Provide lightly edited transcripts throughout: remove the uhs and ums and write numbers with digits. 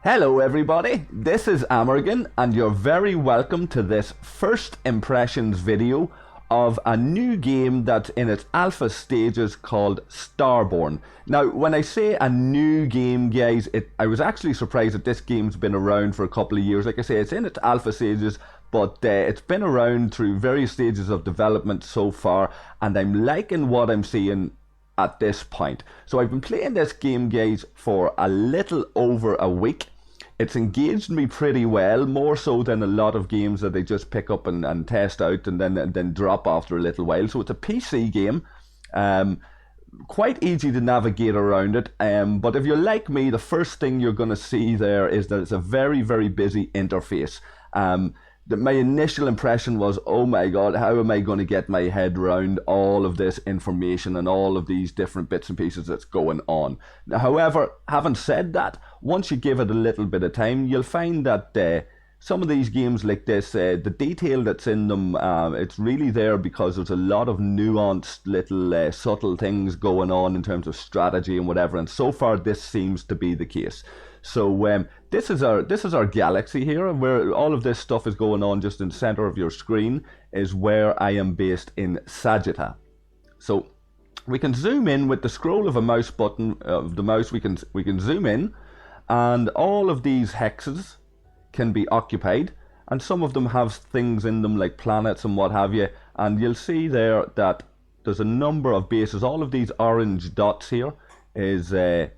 Hello everybody, this is Amorgin and you're very welcome to this first impressions video of a new game that's in its alpha stages called Starborne. Now when I say a new game, guys, I was actually surprised that this game's been around for a couple of years. Like I say, it's in its alpha stages, but it's been around through various stages of development so far, and I'm liking what I'm seeing at this point. So I've been playing this game, guys, for a little over a week. It's engaged me pretty well, more so than a lot of games that they just pick up and test out and then drop after a little while. So it's a PC game, quite easy to navigate around it. But if you're like me, the first thing you're going to see there is that it's a very, very busy interface. My initial impression was, oh my god, how am I going to get my head around all of this information and all of these different bits and pieces that's going on. Now, however, having said that, once you give it a little bit of time, you'll find that some of these games like this, the detail that's in them, it's really there because there's a lot of nuanced little subtle things going on in terms of strategy and whatever, and so far this seems to be the case. So this is our galaxy here, where all of this stuff is going on. Just in the center of your screen is where I am based in Sagitta. So we can zoom in with the scroll of a mouse button of the mouse. We can zoom in, and all of these hexes can be occupied, and some of them have things in them like planets and what have you. And you'll see there that there's a number of bases. All of these orange dots here is a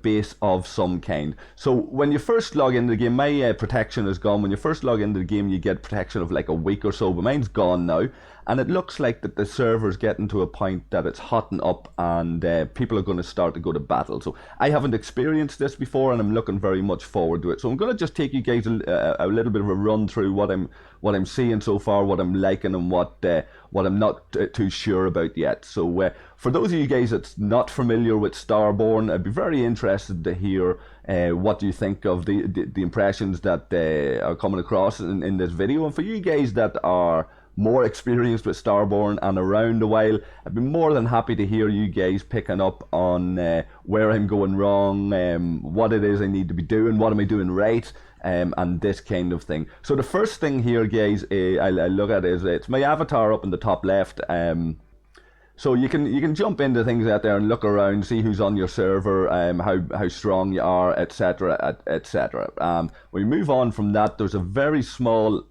base of some kind. So when you first log into the game, my protection is gone. When you first log into the game, you get protection of like a week or so, but mine's gone now. And it looks like that the server's getting to a point that it's hotting up and people are going to start to go to battle. So I haven't experienced this before, and I'm looking very much forward to it. So I'm going to just take you guys a little bit of a run through what I'm seeing so far, what I'm liking, and what I'm not too sure about yet. So for those of you guys that's not familiar with Starborne, I'd be very interested to hear what you think of the impressions that are coming across in this video. And for you guys that are more experienced with Starborne and around a while, I'd be more than happy to hear you guys picking up on where I'm going wrong, what it is I need to be doing, what am I doing right, and this kind of thing. So the first thing here, guys, I look at is it's my avatar up in the top left. So you can jump into things out there and look around, see who's on your server, how strong you are, etc., etc. When we move on from that, there's a very small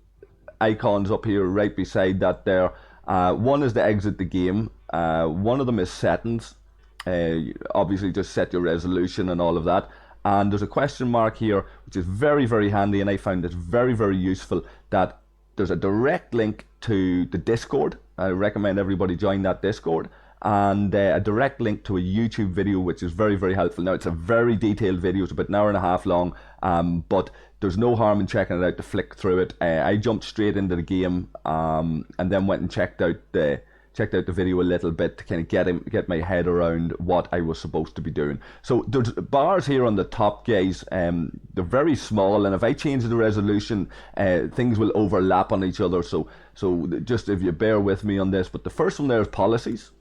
icons up here right beside that there. One is to exit the game. One of them is settings. Obviously just set your resolution and all of that. And there's a question mark here, which is very, very handy, and I found this very, very useful, that there's a direct link to the Discord. I recommend everybody join that Discord. And a direct link to a YouTube video, which is very, very helpful. Now, it's a very detailed video. It's about an hour and a half long, but there's no harm in checking it out to flick through it. I jumped straight into the game and then went and checked out the video a little bit to kind of get my head around what I was supposed to be doing. So there's bars here on the top, guys. They're very small, and if I change the resolution, things will overlap on each other. So just if you bear with me on this. But the first one there is policies.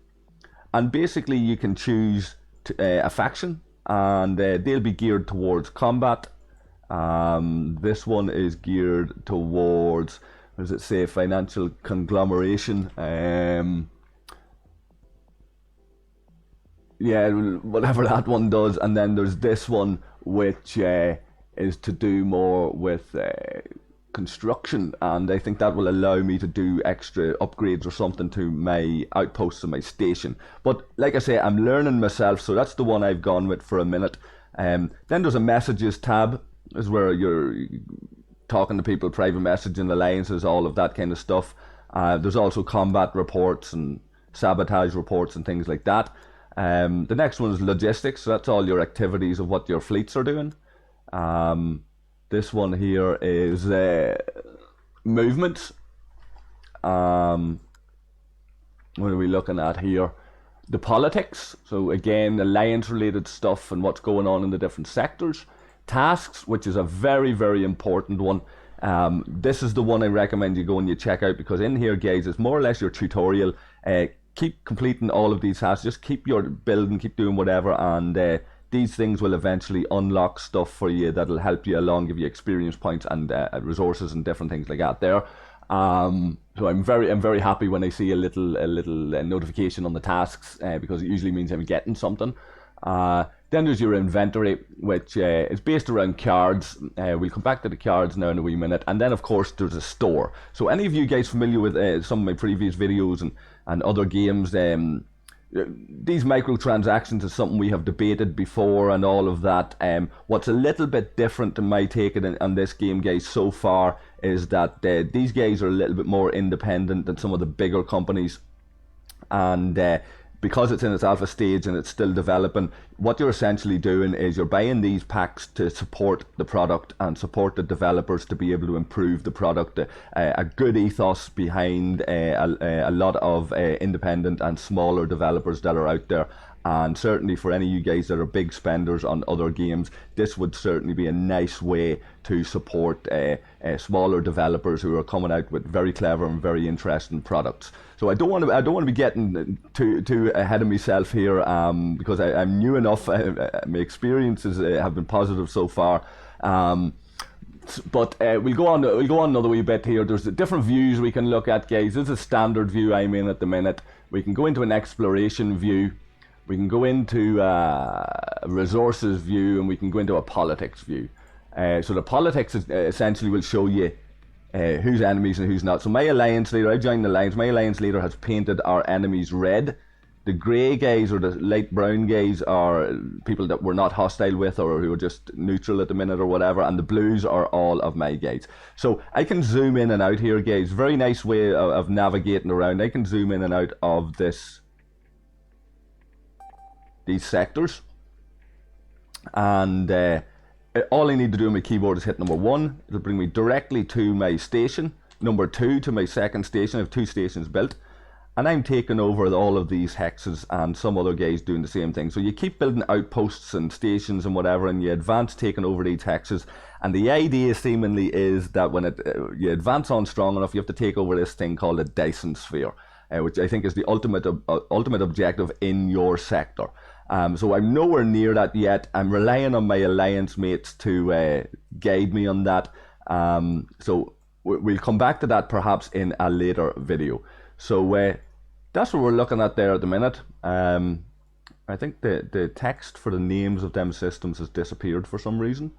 And basically you can choose a faction, and they'll be geared towards combat. This one is geared towards, what does it say, financial conglomeration. Yeah, whatever that one does. And then there's this one, which is to do more with construction, and I think that will allow me to do extra upgrades or something to my outposts and my station. But like I say, I'm learning myself, so that's the one I've gone with for a minute. Then there's a messages tab, is where you're talking to people, private messaging, alliances, all of that kind of stuff. There's also combat reports and sabotage reports and things like that. The next one is logistics, so that's all your activities of what your fleets are doing. This one here is movements. What are we looking at here? The politics. So again, alliance related stuff and what's going on in the different sectors. Tasks, which is a very, very important one. This is the one I recommend you go and you check out, because in here, guys, it's more or less your tutorial. Keep completing all of these tasks. Just keep your building, keep doing whatever, and these things will eventually unlock stuff for you that'll help you along, give you experience points and resources and different things like that there. So I'm very happy when I see a little notification on the tasks, because it usually means I'm getting something. Then there's your inventory, which is based around cards. We'll come back to the cards now in a wee minute. And then, of course, there's a store. So any of you guys familiar with some of my previous videos and other games, these microtransactions is something we have debated before and all of that. What's a little bit different to my take on this game, guys, so far is that these guys are a little bit more independent than some of the bigger companies. And because it's in its alpha stage and it's still developing, what you're essentially doing is you're buying these packs to support the product and support the developers to be able to improve the product. A good ethos behind a lot of independent and smaller developers that are out there. And certainly for any of you guys that are big spenders on other games, this would certainly be a nice way to support smaller developers who are coming out with very clever and very interesting products. So I don't want to be getting too ahead of myself here, because I'm new enough. My experiences have been positive so far. But we'll go on another wee bit here. There's different views we can look at, guys. This is a standard view I'm in at the minute. We can go into an exploration view. We can go into a resources view, and we can go into a politics view. So the politics essentially will show you who's enemies and who's not. So my alliance leader, I joined the alliance, my alliance leader has painted our enemies red. The grey guys or the light brown guys are people that we're not hostile with or who are just neutral at the minute or whatever, and the blues are all of my guys. So I can zoom in and out here, guys. Very nice way of navigating around. I can zoom in and out of these sectors, and all I need to do on my keyboard is hit number 1. It'll bring me directly to my station. Number 2 to my second station. I have 2 stations built, and I'm taking over all of these hexes and some other guys doing the same thing. So you keep building outposts and stations and whatever, and you advance taking over these hexes. And the idea seemingly is that when you advance on strong enough, you have to take over this thing called a Dyson sphere, which I think is the ultimate objective in your sector. So I'm nowhere near that yet. I'm relying on my alliance mates to guide me on that. So we'll come back to that perhaps in a later video. So that's what we're looking at there at the minute. I think the text for the names of them systems has disappeared for some reason.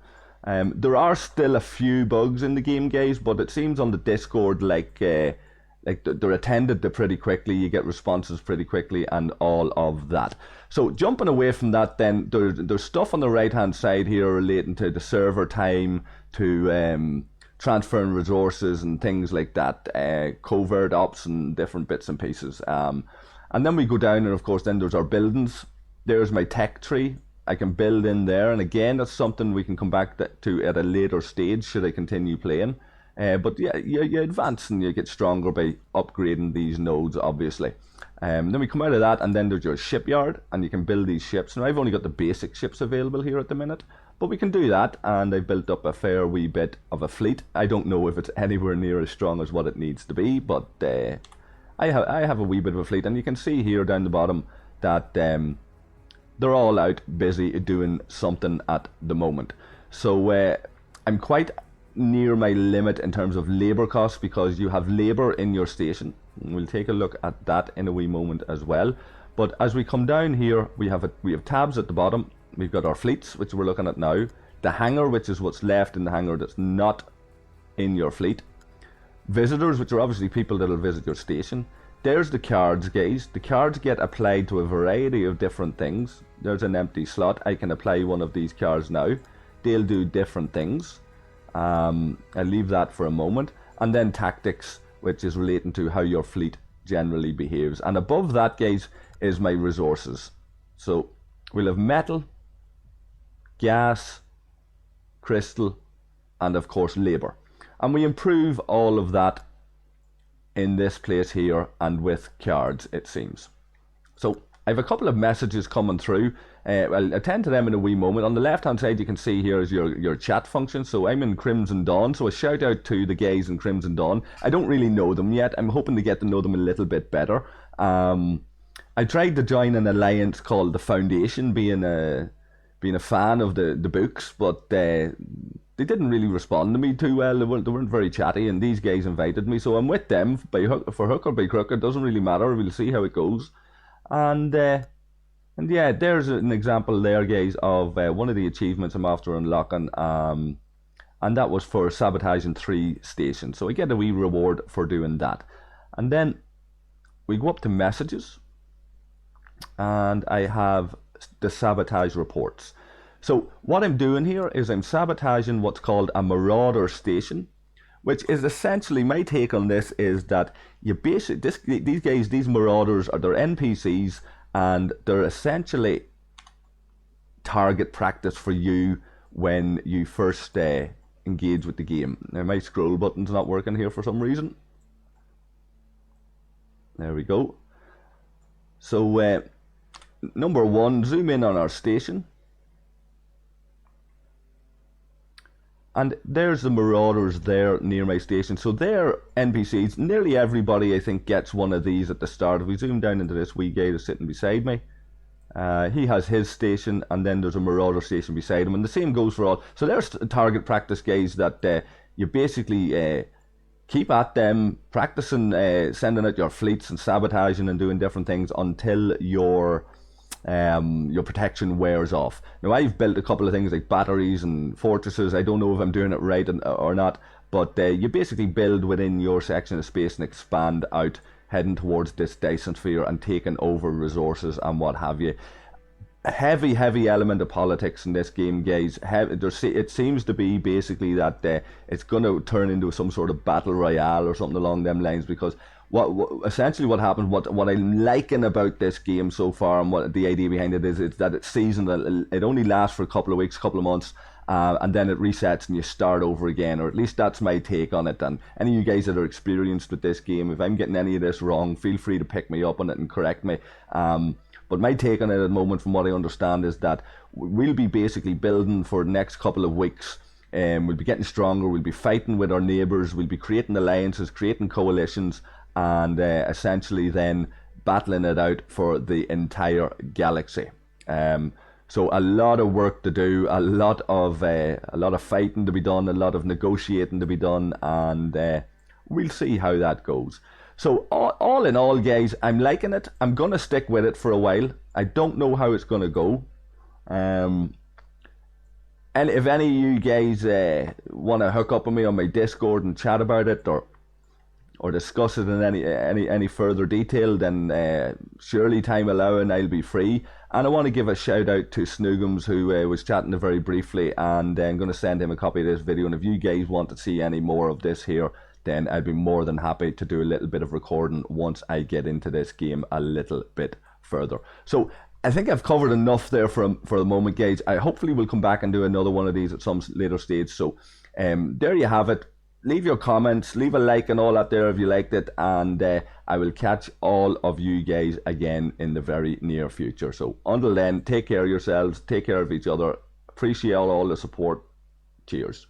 There are still a few bugs in the game, guys, but it seems on the Discord like they're attended to pretty quickly. You get responses pretty quickly and all of that. So jumping away from that, then there's stuff on the right hand side here relating to the server time, to transferring resources and things like that, covert ops and different bits and pieces. And then we go down, and of course then there's our buildings. There's my tech tree. I can build in there, and again that's something we can come back to at a later stage should I continue playing. But yeah, you advance and you get stronger by upgrading these nodes, obviously. Then we come out of that, and then there's your shipyard, and you can build these ships. Now I've only got the basic ships available here at the minute, but we can do that, and I built up a fair wee bit of a fleet. I don't know if it's anywhere near as strong as what it needs to be, but I have a wee bit of a fleet, and you can see here down the bottom that they're all out busy doing something at the moment. So I'm quite near my limit in terms of labour costs, because you have labour in your station. We'll take a look at that in a wee moment as well. But as we come down here, we have tabs at the bottom. We've got our fleets, which we're looking at now. The hangar, which is what's left in the hangar that's not in your fleet. Visitors, which are obviously people that will visit your station. There's the cards, guys. The cards get applied to a variety of different things. There's an empty slot. I can apply one of these cards now. They'll do different things. I'll leave that for a moment. And then tactics, which is relating to how your fleet generally behaves. And above that, guys, is my resources. So we'll have metal, gas, crystal, and of course labour. And we improve all of that in this place here and with cards, it seems. So I have a couple of messages coming through. I'll attend to them in a wee moment. On the left hand side you can see here is your chat function. So I'm in Crimson Dawn, so a shout out to the guys in Crimson Dawn. I don't really know them yet. I'm hoping to get to know them a little bit better. I tried to join an alliance called the Foundation, being been a fan of the books, but they didn't really respond to me too well. They weren't very chatty, and these guys invited me, so I'm with them for hook or by crook. It doesn't really matter. We'll see how it goes, and yeah, there's an example there, guys, of one of the achievements I'm after unlocking, and that was for sabotaging 3 stations. So I get a wee reward for doing that, and then we go up to messages, and I have the sabotage reports. So what I'm doing here is I'm sabotaging what's called a marauder station, which is essentially, my take on this is that you these marauders are, they're NPCs, and they're essentially target practice for you when you first engage with the game. Now my scroll button's not working here for some reason. There we go. So number 1, zoom in on our station. And there's the marauders there near my station. So they're NPCs. Nearly everybody, I think, gets one of these at the start. If we zoom down into this wee guy that's sitting beside me, he has his station, and then there's a marauder station beside him. And the same goes for all. So there's target practice guys that you basically keep at them, practicing sending out your fleets and sabotaging and doing different things until your protection wears off. Now I've built a couple of things like batteries and fortresses. I don't know if I'm doing it right or not, but you basically build within your section of space and expand out, heading towards this Dyson sphere and taking over resources and what have you. A heavy element of politics in this game, guys. It seems to be basically that it's going to turn into some sort of battle royale or something along them lines, because essentially what happens, what I'm liking about this game so far, and what the idea behind it is that it's seasonal. It only lasts for a couple of weeks, couple of months, and then it resets and you start over again, or at least that's my take on it. And any of you guys that are experienced with this game, if I'm getting any of this wrong, feel free to pick me up on it and correct me. But my take on it at the moment, from what I understand, is that we'll be basically building for the next couple of weeks. We'll be getting stronger, we'll be fighting with our neighbours, we'll be creating alliances, creating coalitions, and essentially then battling it out for the entire galaxy. So a lot of work to do, a lot of fighting to be done, a lot of negotiating to be done, and we'll see how that goes. So all in all, guys, I'm liking it. I'm gonna stick with it for a while. I don't know how it's gonna go. And if any of you guys want to hook up with me on my Discord and chat about it, or discuss it in any further detail, then surely, time allowing, I'll be free. And I want to give a shout out to Snoogums, who was chatting very briefly, and I'm going to send him a copy of this video. And if you guys want to see any more of this here, then I'd be more than happy to do a little bit of recording once I get into this game a little bit further. So I think I've covered enough there for the moment, guys. I hopefully will come back and do another one of these at some later stage. So there you have it. Leave your comments, leave a like and all that there if you liked it, and I will catch all of you guys again in the very near future. So until then, take care of yourselves, take care of each other. Appreciate all the support. Cheers.